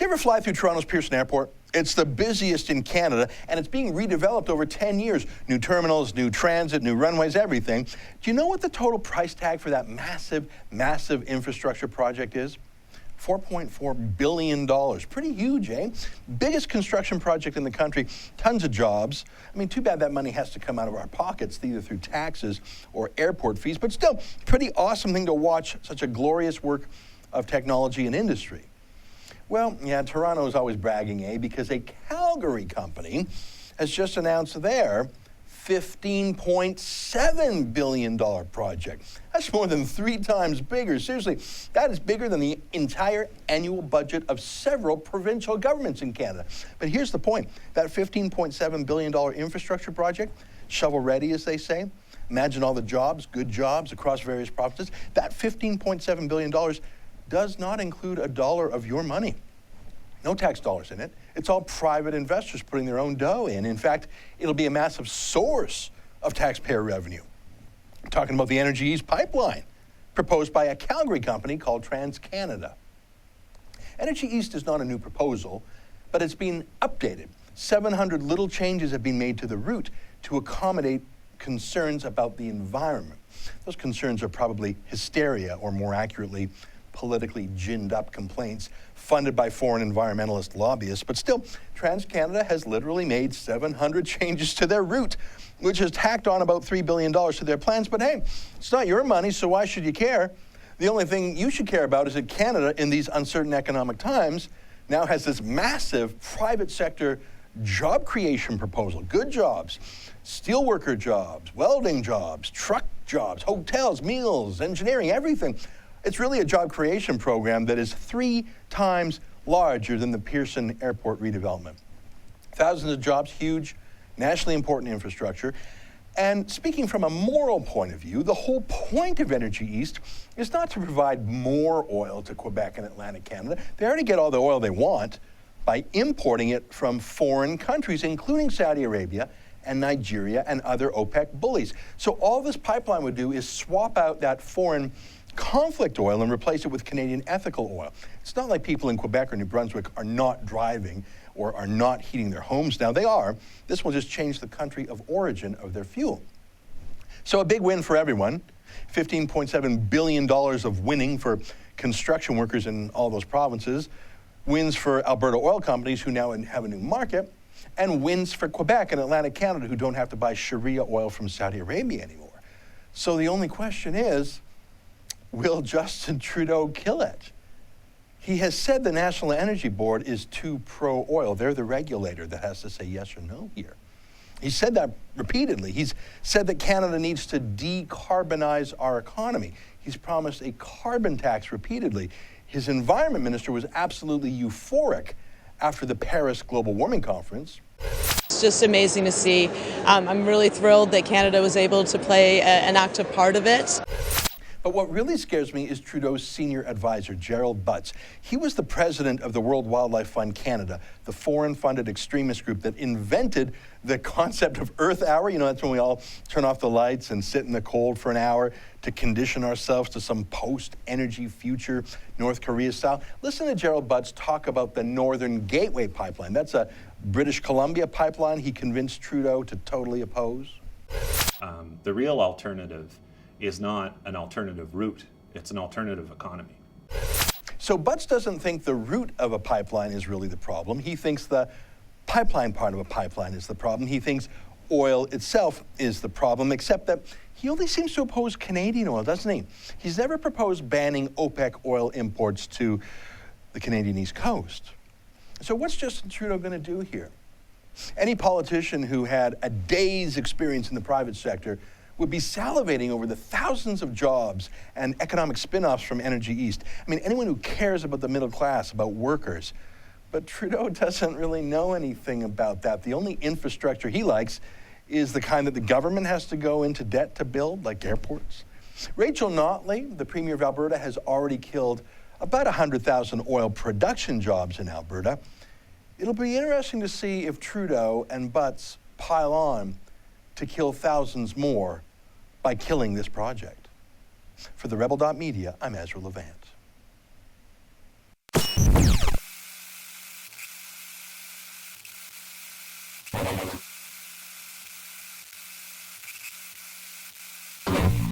Do you ever fly through Toronto's Pearson Airport? It's the busiest in Canada, and it's being redeveloped over 10 years. New terminals, new transit, new runways, everything. Do you know what the total price tag for that massive, massive infrastructure project is? $4.4 billion. Pretty huge, eh? Biggest construction project in the country, tons of jobs. I mean, too bad that money has to come out of our pockets, either through taxes or airport fees, but still, pretty awesome thing to watch such a glorious work of technology and industry. Well, yeah, Toronto is always bragging, eh? Because a Calgary company has just announced their $15.7 billion project. That's more than 3 times bigger. Seriously, that is bigger than the entire annual budget of several provincial governments in Canada. But here's the point. That $15.7 billion infrastructure project, shovel-ready, as they say, imagine all the jobs, good jobs across various provinces. That $15.7 billion does not include a dollar of your money. No tax dollars in it. It's all private investors putting their own dough in. In fact, it'll be a massive source of taxpayer revenue. I'm talking about the Energy East pipeline, proposed by a Calgary company called TransCanada. Energy East is not a new proposal, but it's been updated. 700 little changes have been made to the route to accommodate concerns about the environment. Those concerns are probably hysteria, or more accurately, politically ginned up complaints funded by foreign environmentalist lobbyists. But still, TransCanada has literally made 700 changes to their route, which has tacked on about $3 billion to their plans. But hey, it's not your money, so why should you care? The only thing you should care about is that Canada, in these uncertain economic times, now has this massive private sector job creation proposal. Good jobs, steelworker jobs, welding jobs, truck jobs, hotels, meals, engineering, everything. It's really a job creation program that is 3 times larger than the Pearson Airport redevelopment. Thousands of jobs, huge, nationally important infrastructure. And speaking from a moral point of view, the whole point of Energy East is not to provide more oil to Quebec and Atlantic Canada. They already get all the oil they want by importing it from foreign countries, including Saudi Arabia and Nigeria and other OPEC bullies. So all this pipeline would do is swap out that foreign conflict oil and replace it with Canadian ethical oil. It's not like people in Quebec or New Brunswick are not driving or are not heating their homes now. They are. This will just change the country of origin of their fuel. So a big win for everyone. $15.7 billion of winning for construction workers in all those provinces, wins for Alberta oil companies who now have a new market, and wins for Quebec and Atlantic Canada who don't have to buy Sharia oil from Saudi Arabia anymore. So the only question is, will Justin Trudeau kill it? He has said the National Energy Board is too pro-oil. They're the regulator that has to say yes or no here. He said that repeatedly. He's said that Canada needs to decarbonize our economy. He's promised a carbon tax repeatedly. His environment minister was absolutely euphoric after the Paris Global Warming Conference. It's just amazing to see. I'm really thrilled that Canada was able to play an active part of it. But what really scares me is Trudeau's senior advisor, Gerald Butts. He was the president of the World Wildlife Fund Canada, the foreign-funded extremist group that invented the concept of Earth Hour. You know, that's when we all turn off the lights and sit in the cold for an hour to condition ourselves to some post-energy future, North Korea style. Listen to Gerald Butts talk about the Northern Gateway pipeline. That's a British Columbia pipeline he convinced Trudeau to totally oppose. The real alternative is not an alternative route, it's an alternative economy. So Butts doesn't think the route of a pipeline is really the problem. He thinks the pipeline part of a pipeline is the problem. He thinks oil itself is the problem, except that he only seems to oppose Canadian oil, doesn't he? He's never proposed banning OPEC oil imports to the Canadian East Coast. So what's Justin Trudeau going to do here? Any politician who had a day's experience in the private sector would be salivating over the thousands of jobs and economic spin-offs from Energy East. I mean, anyone who cares about the middle class, about workers. But Trudeau doesn't really know anything about that. The only infrastructure he likes is the kind that the government has to go into debt to build, like airports. Rachel Notley, the Premier of Alberta, has already killed about 100,000 oil production jobs in Alberta. It'll be interesting to see if Trudeau and Butts pile on to kill thousands more by killing this project. For TheRebel.media, I'm Ezra Levant. Butts.